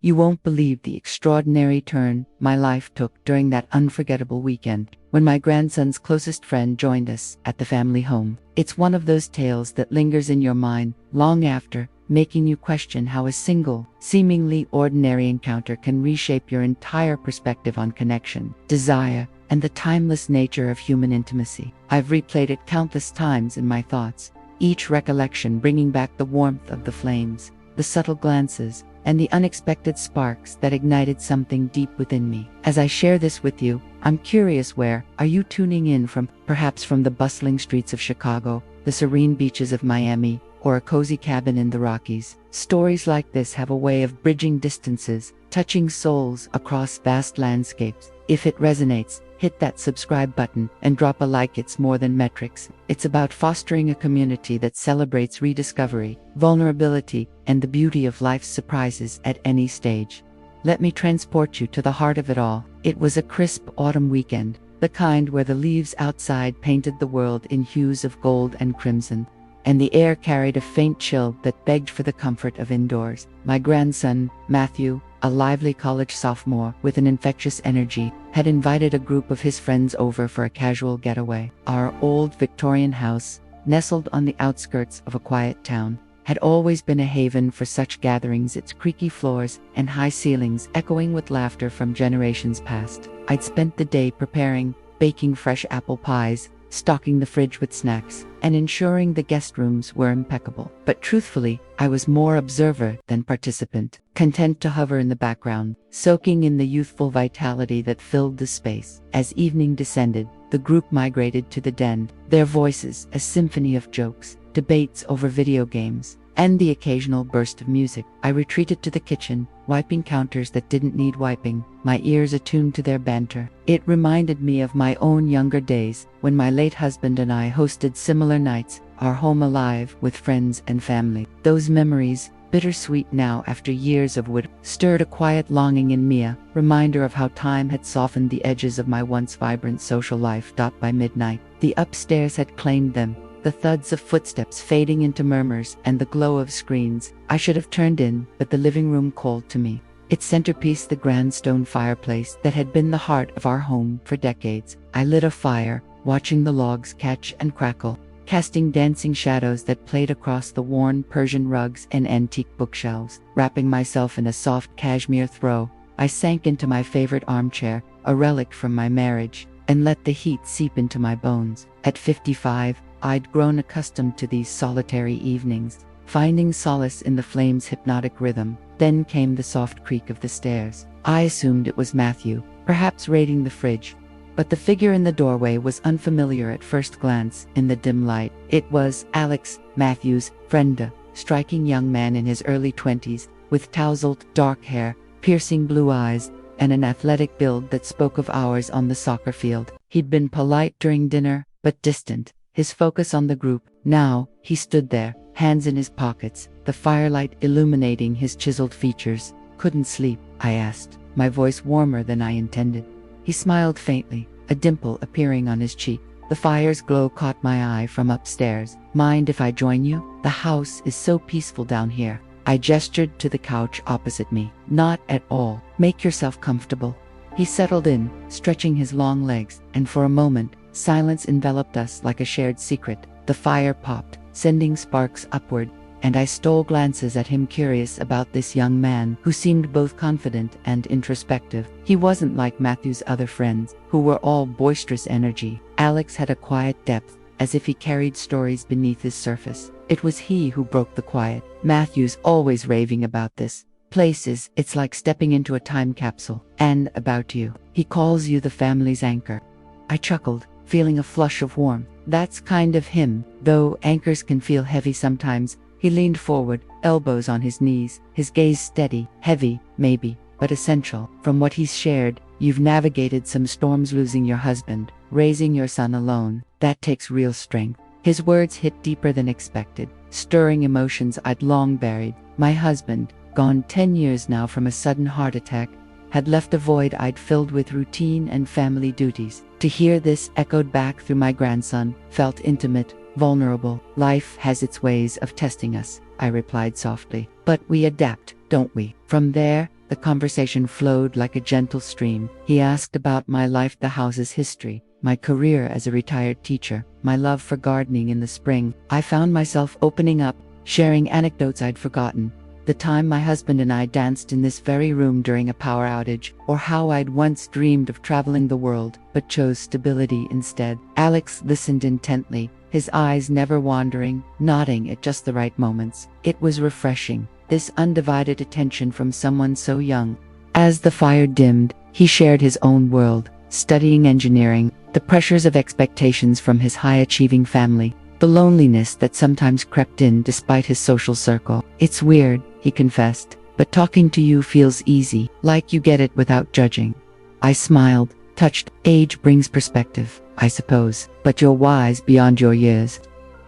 You won't believe the extraordinary turn my life took during that unforgettable weekend when my grandson's closest friend joined us at the family home. It's one of those tales that lingers in your mind long after, making you question how a single, seemingly ordinary encounter can reshape your entire perspective on connection, desire, and the timeless nature of human intimacy. I've replayed it countless times in my thoughts, each recollection bringing back the warmth of the flames, the subtle glances, and the unexpected sparks that ignited something deep within me. As I share this with you, I'm curious, where are you tuning in from? Perhaps from the bustling streets of Chicago, the serene beaches of Miami, or a cozy cabin in the Rockies. Stories like this have a way of bridging distances, touching souls across vast landscapes. If it resonates, hit that subscribe button and drop a like. It's more than metrics. It's about fostering a community that celebrates rediscovery, vulnerability, and the beauty of life's surprises at any stage. Let me transport you to the heart of it all. It was a crisp autumn weekend, the kind where the leaves outside painted the world in hues of gold and crimson, and the air carried a faint chill that begged for the comfort of indoors. My grandson, Matthew, a lively college sophomore with an infectious energy, had invited a group of his friends over for a casual getaway. Our old Victorian house, nestled on the outskirts of a quiet town, had always been a haven for such gatherings, its creaky floors and high ceilings echoing with laughter from generations past. I'd spent the day preparing, baking fresh apple pies, stocking the fridge with snacks, and ensuring the guest rooms were impeccable. But truthfully, I was more observer than participant, content to hover in the background, soaking in the youthful vitality that filled the space. As evening descended, the group migrated to the den, their voices a symphony of jokes, debates over video games, and the occasional burst of music. I retreated to the kitchen, wiping counters that didn't need wiping, my ears attuned to their banter. It reminded me of my own younger days, when my late husband and I hosted similar nights, our home alive with friends and family. Those memories, bittersweet now after years of wood, stirred a quiet longing in me, a reminder of how time had softened the edges of my once vibrant social life. By midnight, the upstairs had claimed them, the thuds of footsteps fading into murmurs and the glow of screens. I should have turned in, but the living room called to me. Its centerpiece, the grand stone fireplace that had been the heart of our home for decades. I lit a fire, watching the logs catch and crackle, casting dancing shadows that played across the worn Persian rugs and antique bookshelves. Wrapping myself in a soft cashmere throw, I sank into my favorite armchair, a relic from my marriage, and let the heat seep into my bones. At 55, I'd grown accustomed to these solitary evenings, finding solace in the flame's hypnotic rhythm. Then came the soft creak of the stairs. I assumed it was Matthew, perhaps raiding the fridge, but the figure in the doorway was unfamiliar at first glance. In the dim light, it was Alex, Matthew's friend, a striking young man in his early 20s, with tousled dark hair, piercing blue eyes, and an athletic build that spoke of hours on the soccer field. He'd been polite during dinner, but distant, his focus on the group. Now, he stood there, hands in his pockets, the firelight illuminating his chiseled features. "Couldn't sleep?" I asked, my voice warmer than I intended. He smiled faintly, a dimple appearing on his cheek. The fire's glow caught my eye from upstairs. "Mind if I join you? The house is so peaceful down here." I gestured to the couch opposite me. "Not at all. Make yourself comfortable." He settled in, stretching his long legs, and for a moment, silence enveloped us like a shared secret. The fire popped, sending sparks upward, and I stole glances at him, curious about this young man who seemed both confident and introspective. He wasn't like Matthew's other friends, who were all boisterous energy. Alex had a quiet depth, as if he carried stories beneath his surface. It was he who broke the quiet. "Matthew's always raving about this places. It's like stepping into a time capsule. And about you. He calls you the family's anchor." I chuckled, feeling a flush of warmth. "That's kind of him, though anchors can feel heavy sometimes." He leaned forward, elbows on his knees, his gaze steady, heavy, maybe, but essential. "From what he's shared, you've navigated some storms, losing your husband, raising your son alone. That takes real strength." His words hit deeper than expected, stirring emotions I'd long buried. My husband, gone 10 years now from a sudden heart attack, had left a void I'd filled with routine and family duties. To hear this echoed back through my grandson felt intimate, vulnerable. "Life has its ways of testing us," I replied softly. "But we adapt, don't we?" From there, The conversation flowed like a gentle stream. He asked about my life, the house's history, my career as a retired teacher, my love for gardening in the spring. I found myself opening up, sharing anecdotes I'd forgotten. The time my husband and I danced in this very room during a power outage, or how I'd once dreamed of traveling the world, but chose stability instead. Alex listened intently, his eyes never wandering, nodding at just the right moments. It was refreshing, this undivided attention from someone so young. As the fire dimmed, he shared his own world, studying engineering, the pressures of expectations from his high-achieving family, the loneliness that sometimes crept in despite his social circle. It's weird, he confessed, but talking to you feels easy, like you get it without judging. I smiled, touched. Age brings perspective, I suppose, but you're wise beyond your years.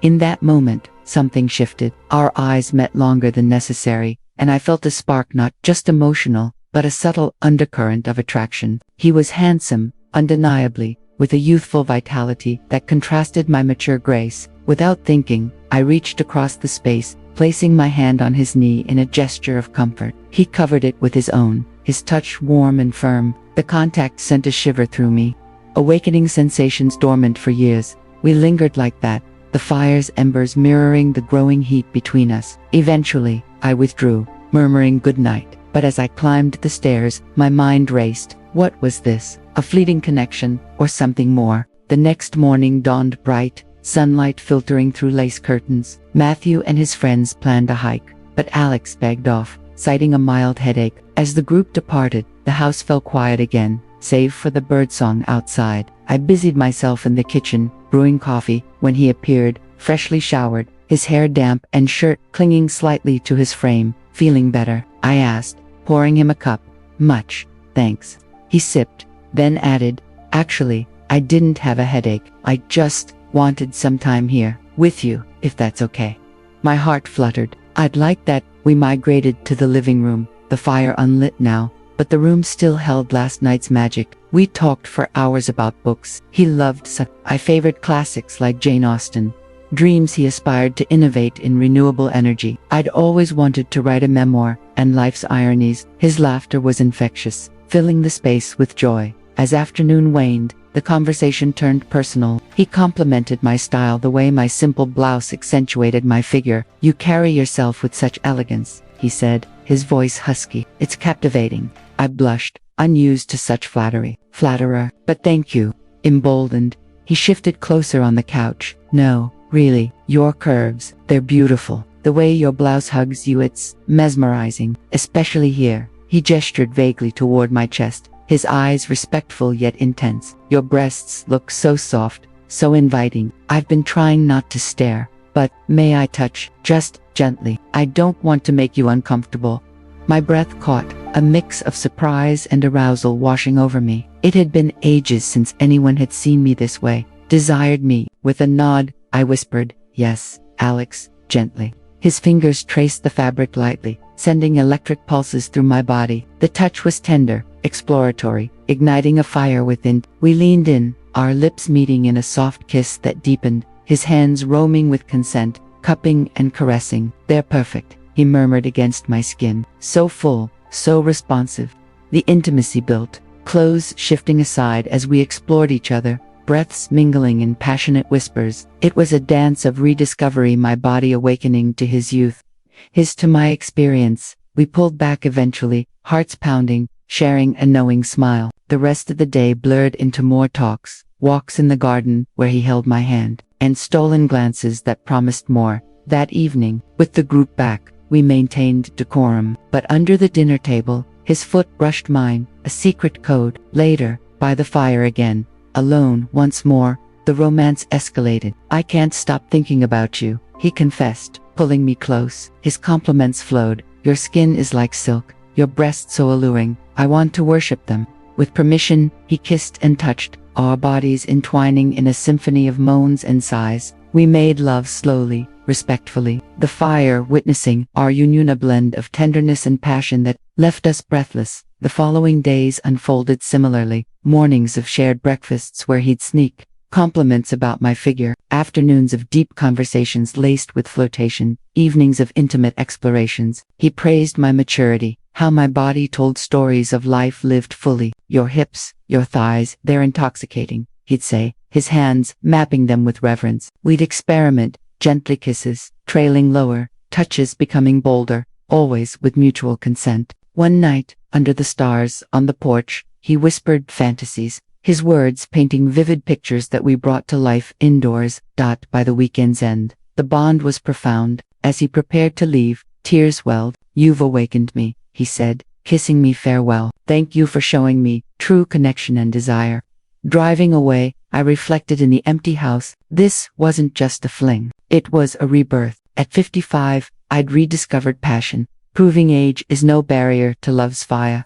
In that moment, something shifted. Our eyes met longer than necessary, and I felt a spark, not just emotional, but a subtle undercurrent of attraction. He was handsome, undeniably, with a youthful vitality that contrasted my mature grace. Without thinking, I reached across the space, placing my hand on his knee in a gesture of comfort. He covered it with his own, his touch warm and firm. The contact sent a shiver through me. Awakening sensations dormant for years, we lingered like that, the fire's embers mirroring the growing heat between us. Eventually, I withdrew, murmuring goodnight. But as I climbed the stairs, my mind raced. What was this? A fleeting connection, or something more? The next morning dawned bright, sunlight filtering through lace curtains. Matthew and his friends planned a hike, but Alex begged off, citing a mild headache. As the group departed, the house fell quiet again, save for the birdsong outside. I busied myself in the kitchen, brewing coffee, when he appeared, freshly showered, his hair damp and shirt clinging slightly to his frame. Feeling better? I asked, pouring him a cup. Much, thanks. He sipped, then added, actually, I didn't have a headache. I just wanted some time here, with you, if that's okay. My heart fluttered. I'd like that. We migrated to the living room, the fire unlit now, but the room still held last night's magic. We talked for hours about books. He loved I favored classics like Jane Austen. Dreams he aspired to innovate in renewable energy. I'd always wanted to write a memoir, and life's ironies. His laughter was infectious, filling the space with joy. As afternoon waned, the conversation turned personal. He complimented my style, the way my simple blouse accentuated my figure. You carry yourself with such elegance, he said, his voice husky. It's captivating. I blushed, unused to such flattery. Flatterer, but thank you. Emboldened, he shifted closer on the couch. No, really, your curves, they're beautiful. The way your blouse hugs you, it's mesmerizing, especially here. He gestured vaguely toward my chest, his eyes respectful yet intense. Your breasts look so soft, so inviting. I've been trying not to stare, but may I touch, just gently? I don't want to make you uncomfortable. My breath caught, a mix of surprise and arousal washing over me. It had been ages since anyone had seen me this way, desired me. With a nod, I whispered, yes, Alex, gently. His fingers traced the fabric lightly, sending electric pulses through my body. The touch was tender, exploratory, igniting a fire within. We leaned in, our lips meeting in a soft kiss that deepened, his hands roaming with consent, cupping and caressing. They're perfect, he murmured against my skin. So full, so responsive. The intimacy built, clothes shifting aside as we explored each other, breaths mingling in passionate whispers. It was a dance of rediscovery, my body awakening to his youth, his to my experience. We pulled back eventually, hearts pounding, sharing a knowing smile. The rest of the day blurred into more talks, walks in the garden where he held my hand, and stolen glances that promised more. That evening, with the group back, we maintained decorum, but under the dinner table, his foot brushed mine, a secret code. Later, by the fire again, alone once more, the romance escalated. I can't stop thinking about you, he confessed, pulling me close. His compliments flowed. Your skin is like silk, your breasts so alluring, I want to worship them. With permission, he kissed and touched, our bodies entwining in a symphony of moans and sighs. We made love slowly, respectfully, the fire witnessing our union, a blend of tenderness and passion that left us breathless. The following days unfolded similarly, mornings of shared breakfasts where he'd sneak compliments about my figure, afternoons of deep conversations laced with flirtation, evenings of intimate explorations. He praised my maturity, how my body told stories of life lived fully. Your hips, your thighs, they're intoxicating, he'd say, his hands mapping them with reverence. We'd experiment, gently kisses, trailing lower, touches becoming bolder, always with mutual consent. One night, under the stars, on the porch, he whispered fantasies, his words painting vivid pictures that we brought to life indoors. By the weekend's end, the bond was profound. As he prepared to leave, tears welled. "You've awakened me," he said, kissing me farewell. "Thank you for showing me true connection and desire." Driving away, I reflected in the empty house. This wasn't just a fling. It was a rebirth. At 55, I'd rediscovered passion, proving age is no barrier to love's fire.